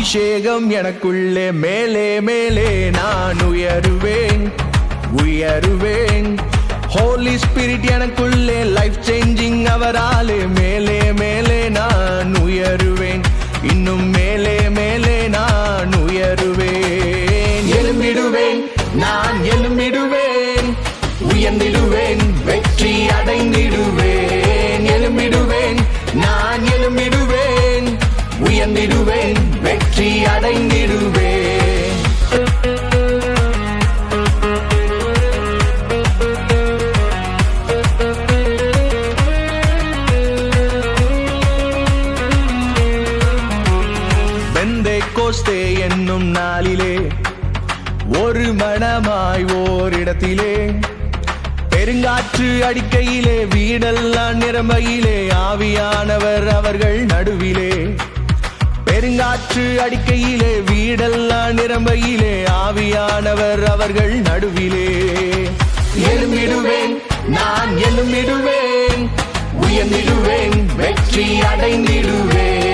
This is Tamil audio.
அபிஷேகம் எனக்குள்ளே மேலே மேலே நான் உயருவேன் உயருவேன். ஹோலி ஸ்பிரிட் எனக்குள்ளே லைஃப் சேஞ்சிங் அவராலே மேலே மேலே நான் உயருவேன். இன்னும் மேலே மேலே நான் உயருவேன். எழும்பிடுவேன், நான் எழும்பிடுவேன், உயர்ந்திடுவேன், வெற்றி அடைந்திடுவேன். எழும்பிடுவேன், நான் எழும்பிடுவேன், உயர்ந்திடுவேன், வெற்றி அடைந்திடுவேன். பெந்தேகோஸ்தே என்னும் நாளிலே ஒரு மனமாய் ஓரிடத்திலே பெருங்காற்று அடிக்கையிலே வீடெல்லாம் நிரம்பையிலே ஆவியானவர் அவர்கள் நடுவிலே. பெருங்காற்று அடிக்கையிலே வீடெல்லாம் நிரம்பையிலே ஆவியானவர் அவர்கள் நடுவிலே. எழும்பிடுவேன், நான் எழும்பிடுவேன், உயர்ந்திடுவேன், வெற்றி அடைந்திடுவேன்.